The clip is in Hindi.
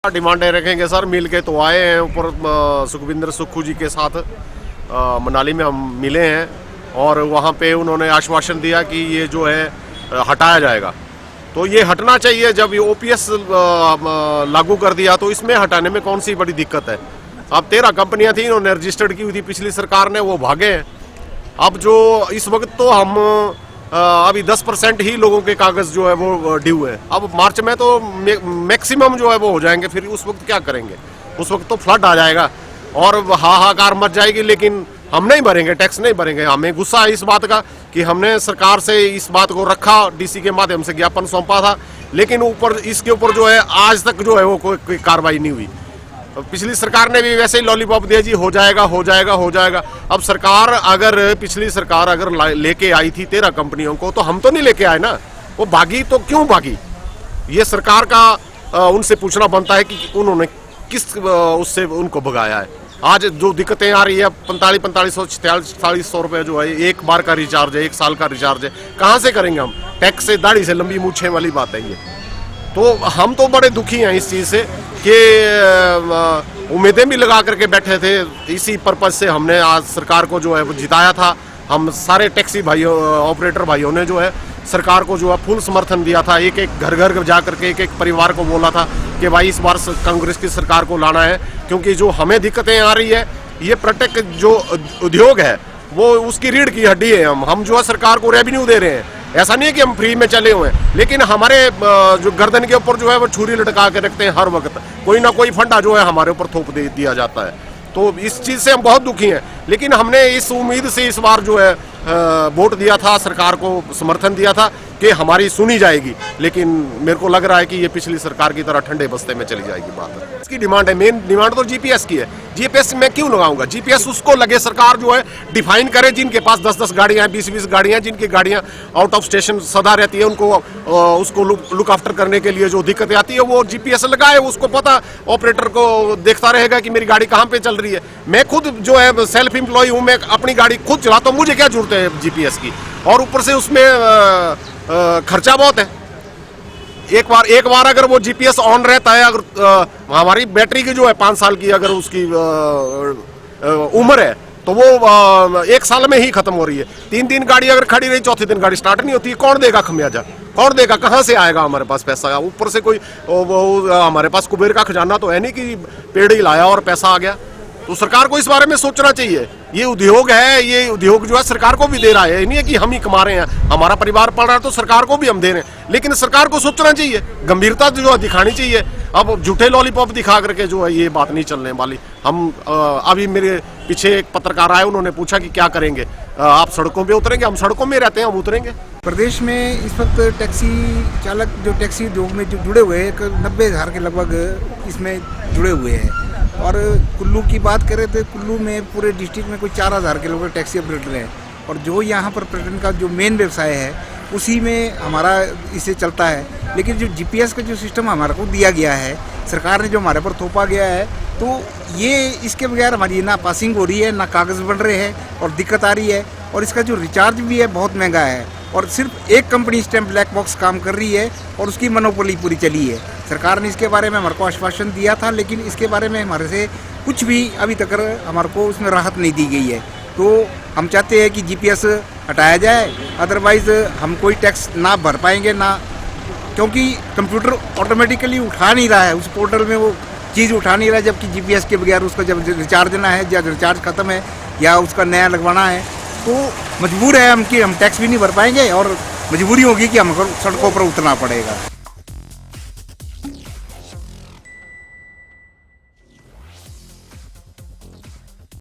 डिमांडें रखेंगे सर। मिल के तो आए हैं ऊपर सुखविंदर सुक्खू जी के साथ मनाली में हम मिले हैं और वहाँ पे उन्होंने आश्वासन दिया कि ये जो है हटाया जाएगा। तो ये हटना चाहिए। जब ये ओपीएस लागू कर दिया तो इसमें हटाने में कौन सी बड़ी दिक्कत है। अब 13 कंपनियां थी, इन्होंने रजिस्टर्ड की हुई थी पिछली सरकार ने, वो भागे हैं। अब जो इस वक्त तो हम अभी 10% ही लोगों के कागज जो है वो ड्यू है। अब मार्च में तो मैक्सिमम जो है वो हो जाएंगे। फिर उस वक्त क्या करेंगे? उस वक्त तो फ्लड आ जाएगा और हाहाकार मच जाएगी। लेकिन हम नहीं भरेंगे, टैक्स नहीं भरेंगे। हमें गुस्सा है इस बात का कि हमने सरकार से इस बात को रखा, डीसी के माध्यम से ज्ञापन सौंपा था, लेकिन ऊपर इसके ऊपर जो है आज तक जो है वो कोई कार्रवाई नहीं हुई। पिछली सरकार ने भी वैसे ही लॉलीपॉप दिया, जी हो जाएगा हो जाएगा हो जाएगा। अब सरकार अगर पिछली सरकार अगर लेके आई थी 13 कंपनियों को, तो हम तो नहीं लेके आए ना। वो भागी तो क्यों भागी? ये सरकार का उनसे पूछना बनता है कि उन्होंने किस उससे उनको भगाया है। आज जो दिक्कतें आ रही है, 4500 रुपये जो है एक बार का रिचार्ज है, 1 साल का रिचार्ज है, कहाँ से करेंगे हम? टैक्स से दाढ़ी से लंबी मूछें वाली बात है ये। तो हम तो बड़े दुखी हैं इस चीज़ से कि उम्मीदें भी लगा करके बैठे थे। इसी पर्पज़ से हमने आज सरकार को जो है वो जिताया था। हम सारे टैक्सी भाइयों, ऑपरेटर भाइयों ने जो है सरकार को जो है फुल समर्थन दिया था। एक एक घर घर जा करके एक एक परिवार को बोला था कि भाई इस बार कांग्रेस की सरकार को लाना है, क्योंकि जो हमें दिक्कतें आ रही है, ये पर्यटक जो उद्योग है वो उसकी रीढ़ की हड्डी है। हम जो है सरकार को रेवेन्यू दे रहे हैं। ऐसा नहीं है कि हम फ्री में चले हुए हैं, लेकिन हमारे जो गर्दन के ऊपर जो है वो छुरी लटका के रखते हैं। हर वक्त कोई ना कोई फंडा जो है हमारे ऊपर थोप दिया जाता है। तो इस चीज़ से हम बहुत दुखी हैं। लेकिन हमने इस उम्मीद से इस बार जो है वोट दिया था, सरकार को समर्थन दिया था कि हमारी सुनी जाएगी। लेकिन मेरे को लग रहा है कि ये पिछली सरकार की तरह ठंडे बस्ते में चली जाएगी बात। इसकी डिमांड है, मेन डिमांड तो जीपीएस की है। जीपीएस मैं क्यों लगाऊंगा? जीपीएस उसको लगे, सरकार जो है डिफाइन करे। जिनके पास 10-10 गाड़ियां हैं, 20-20 गाड़ियां हैं, जिनकी गाड़ियां आउट ऑफ स्टेशन सदा रहती है, उनको उसको लुक आफ्टर करने के लिए जो दिक्कतें आती है वो जीपीएस लगाए। उसको पता, ऑपरेटर को देखता रहेगा कि मेरी गाड़ी कहाँ पे चल रही है। मैं खुद जो है सेल्फ एम्प्लॉय हूँ, मैं अपनी गाड़ी खुद चलाता हूँ, मुझे क्या जरूरत है जीपीएस की? और ऊपर से उसमें खर्चा बहुत है। एक बार अगर वो जीपीएस ऑन रहता है, अगर हमारी बैटरी की जो है 5 साल की अगर उसकी उम्र है, तो वो 1 साल में ही खत्म हो रही है। 3 गाड़ी अगर खड़ी रही, चौथे दिन गाड़ी स्टार्ट नहीं होती, कौन देगा खमियाजा? कौन देगा? कहाँ से आएगा हमारे पास पैसा? ऊपर से कोई हमारे पास कुबेर का खजाना तो है नहीं कि पेड़ ही लाया और पैसा आ गया। तो सरकार को इस बारे में सोचना चाहिए। ये उद्योग है, ये उद्योग जो है सरकार को भी दे रहा है। ये नहीं है कि हम ही कमा रहे हैं, हमारा परिवार पढ़ रहा है तो सरकार को भी हम दे रहे हैं। लेकिन सरकार को सोचना चाहिए, गंभीरता जो है दिखानी चाहिए। अब झूठे लॉलीपॉप दिखा करके जो है ये बात नहीं चलने वाली। हम अभी मेरे पीछे एक पत्रकार आए, उन्होंने पूछा कि क्या करेंगे, आप सड़कों पे उतरेंगे? हम सड़कों में रहते हैं, हम उतरेंगे। प्रदेश में इस वक्त टैक्सी चालक जो टैक्सी उद्योग में जो जुड़े हुए हैं, 90,000 के लगभग इसमें जुड़े हुए हैं। और कुल्लू की बात करें तो कुल्लू में पूरे डिस्ट्रिक्ट में कोई 4,000 के लोग टैक्सी ऑपरेटर हैं। और जो यहाँ पर पर्यटन का जो मेन व्यवसाय है उसी में हमारा इसे चलता है। लेकिन जो जीपीएस का जो सिस्टम हमारे को दिया गया है, सरकार ने जो हमारे पर थोपा गया है, तो ये इसके बगैर हमारी ना पासिंग हो रही है, ना कागज़ बन रहे हैं और दिक्कत आ रही है। और इसका जो रिचार्ज भी है बहुत महंगा है। और सिर्फ एक कंपनी स्टैम्प ब्लैक बॉक्स काम कर रही है और उसकी मोनोपोली पूरी चली है। सरकार ने इसके बारे में हमारे को आश्वासन दिया था, लेकिन इसके बारे में हमारे से कुछ भी अभी तक हमारे को उसमें राहत नहीं दी गई है। तो हम चाहते हैं कि जीपीएस हटाया जाए, अदरवाइज़ हम कोई टैक्स ना भर पाएंगे ना, क्योंकि कंप्यूटर ऑटोमेटिकली उठा नहीं रहा है, उस पोर्टल में वो चीज़ उठा नहीं रहा है। जबकि जीपीएस के बगैर उसका जब रिचार्ज देना है या रिचार्ज ख़त्म है या उसका नया लगवाना है, तो मजबूर है हम कि हम टैक्स भी नहीं भर पाएंगे और मजबूरी होगी कि हमको सड़कों पर उतरना पड़ेगा।